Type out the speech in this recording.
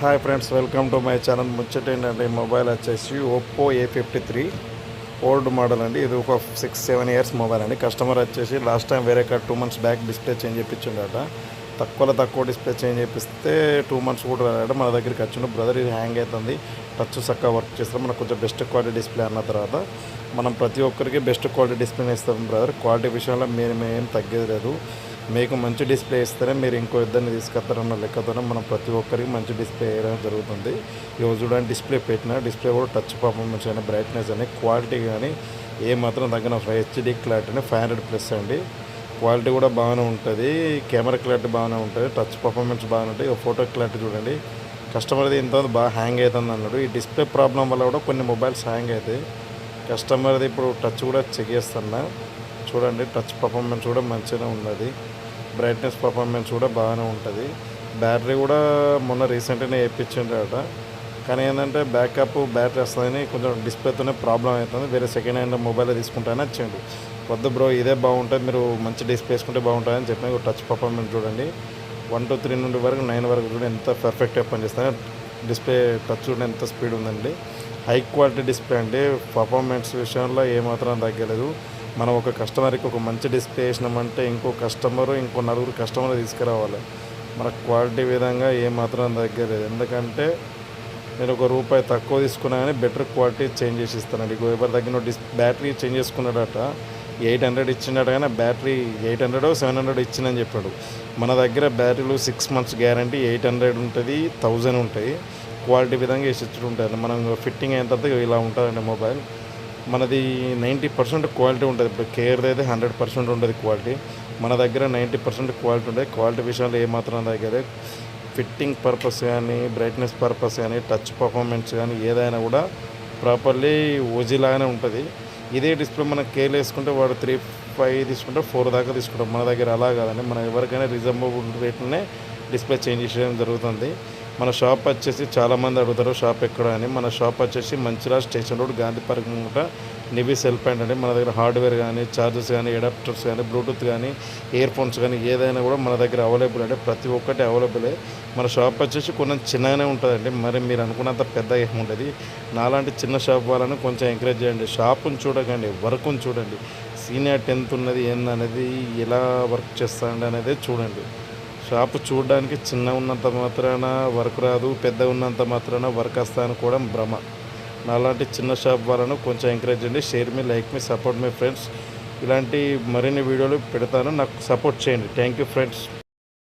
Hi friends, welcome to my channel. ముచ్చట ఏంటంటే mobile వచ్చేసి ఒప్పో A53 ఓల్డ్ మోడల్ అండి. ఇది ఒక 6-7 ఇయర్స్ మొబైల్ అండి. కస్టమర్ వచ్చేసి లాస్ట్ టైం వేరే 2 months బ్యాక్ డిస్ప్లే చేంజ్ చేయించిండట. తక్కువ డిస్ప్లే చేంజ్ చేపిస్తే 2 months కూడా రాడట. మన దగ్గరికి వచ్చిండు, బ్రదర్ ఇది హ్యాంగ్ అవుతుంది, టచ్ చక్కగా వర్క్ చేస్తాం, మనకు కొంచెం బెస్ట్ క్వాలిటీ డిస్ప్లే అన్న తర్వాత మనం ప్రతి ఒక్కరికి బెస్ట్ క్వాలిటీ డిస్ప్లేని ఇస్తాం బ్రదర్. క్వాలిటీ విషయంలో మేమేం తగ్గేది లేదు. మీకు మంచి డిస్ప్లే ఇస్తేనే మీరు ఇంకో ఇద్దరిని తీసుకొస్తారన్న లెక్కతోనే మనం ప్రతి ఒక్కరికి మంచి డిస్ప్లే వేయడం జరుగుతుంది. ఈరోజు చూడండి, డిస్ప్లే పెట్టిన డిస్ప్లే కూడా టచ్ పర్ఫార్మెన్స్ కానీ, బ్రైట్నెస్ అని, క్వాలిటీ కానీ మాత్రం తగ్గిన హెచ్డి క్లారిటీ 500+ అండి. క్వాలిటీ కూడా బాగానే ఉంటుంది, కెమెరా క్లారిటీ బాగానే ఉంటుంది, టచ్ పర్ఫార్మెన్స్ బాగానే ఉంటుంది. ఫోటో క్లారిటీ చూడండి. కస్టమర్ది ఇంత బాగా హ్యాంగ్ అవుతుంది అన్నాడు. ఈ డిస్ప్లే ప్రాబ్లం వల్ల కూడా కొన్ని మొబైల్స్ హ్యాంగ్ అవుతాయి. కస్టమర్ది ఇప్పుడు టచ్ కూడా చెక్ చేస్తున్నా, చూడండి. టచ్ పర్ఫార్మెన్స్ కూడా మంచిగా ఉన్నది, బ్రైట్నెస్ పర్ఫార్మెన్స్ కూడా బాగానే ఉంటుంది. బ్యాటరీ కూడా మొన్న రీసెంట్గానే వేయించిండట, కానీ ఏంటంటే బ్యాటరీ వస్తుందని కొంచెం డిస్ప్లేతోనే ప్రాబ్లం అవుతుంది. వేరే సెకండ్ హ్యాండ్ మొబైల్ తీసుకుంటానని వచ్చిండు. వద్దు బ్రో, ఇదే బాగుంటుంది, మీరు మంచి డిస్ప్లే వేసుకుంటే బాగుంటుందని చెప్పిన. టచ్ పర్ఫార్మెన్స్ చూడండి, 1 to 3 నుండి వరకు 9 వరకు చూడండి ఎంత పర్ఫెక్ట్గా పనిచేస్తుంది. డిస్ప్లే టచ్ చూడండి ఎంత స్పీడ్ ఉందండి. హై క్వాలిటీ డిస్ప్లే అండి. పర్ఫార్మెన్స్ విషయంలో ఏమాత్రం తగ్గలేదు. మనం ఒక కస్టమర్కి ఒక మంచి డిస్ప్లే వేసినామంటే ఇంకో నలుగురు కస్టమర్ తీసుకురావాలి. మన క్వాలిటీ విధంగా ఏమాత్రం తగ్గలేదు. ఎందుకంటే నేను ₹1 తక్కువ తీసుకున్నా కానీ బెటర్ క్వాలిటీ చేంజ్ చేసి ఇస్తానండి. ఎవరి దగ్గర బ్యాటరీ చేంజ్ చేసుకున్నాడట, 800 ఇచ్చిండట, కానీ బ్యాటరీ 800-700 ఇచ్చిందని చెప్పాడు. మన దగ్గర బ్యాటరీలు 6 months గ్యారంటీ, 800 ఉంటుంది, 1000 ఉంటాయి. క్వాలిటీ విధంగా వేసి ఇచ్చుంటుంది. మనం ఫిట్టింగ్ అయిన తర్వాత ఇలా ఉంటుందండి మొబైల్. మనది 90% క్వాలిటీ ఉంటుంది. ఇప్పుడు కేర్ది అయితే 100% ఉంటుంది క్వాలిటీ. మన దగ్గర 90% క్వాలిటీ ఉంటుంది. క్వాలిటీ విషయంలో ఏమాత్రం దగ్గర ఫిట్టింగ్ పర్పస్ కానీ, బ్రైట్నెస్ పర్పస్ కానీ, టచ్ పర్ఫార్మెన్స్ కానీ ఏదైనా కూడా ప్రాపర్లీ ఓజీలాగానే ఉంటుంది. ఇదే డిస్ప్లే మనం కేర్లు వేసుకుంటే వాడు 3-5 తీసుకుంటే 4 దాకా తీసుకుంటాం. మన దగ్గర అలా కాదండి, మనం ఎవరికైనా రీజనబుల్ రేట్లోనే డిస్ప్లే చేంజ్ చేయడం జరుగుతుంది. మన షాప్ వచ్చేసి చాలామంది అడుగుతారు షాప్ ఎక్కడ అని. మన షాప్ వచ్చేసి Mancherial station road, Gandhi park ముంగట నివి సెల్ పాయింట్ అండి. మన దగ్గర హార్డ్వేర్ కానీ, ఛార్జర్స్ కానీ, అడాప్టర్స్ కానీ, బ్లూటూత్ కానీ, ఇయర్ ఫోన్స్ కానీ ఏదైనా కూడా మన దగ్గర అవైలబుల్ అంటే ప్రతి ఒక్కటి అవైలబులే. మన షాప్ వచ్చేసి కొంచెం చిన్నగానే ఉంటుందండి, మరి మీరు అనుకున్నంత పెద్ద ఏముంటుంది. నాలాంటి చిన్న షాప్ వాళ్ళని కొంచెం ఎంకరేజ్ చేయండి. షాపుని చూడకండి, వర్క్ని చూడండి. సీనియర్ ఎంత ఉన్నది ఏందనేది, ఎలా వర్క్ చేస్తాండి అనేది చూడండి. షాపు చూడడానికి చిన్న ఉన్నంత మాత్రాన వర్క్ రాదు, పెద్ద ఉన్నంత మాత్రాన వర్క్ వస్తాను కూడా భ్రమ. నాలాంటి చిన్న షాప్ వాళ్ళను కొంచెం ఎంకరేజ్ చేయండి. షేర్ మీ, లైక్ మీ, సపోర్ట్ మీ ఫ్రెండ్స్. ఇలాంటి మరిన్ని వీడియోలు పెడతాను, నాకు సపోర్ట్ చేయండి. Thank you friends.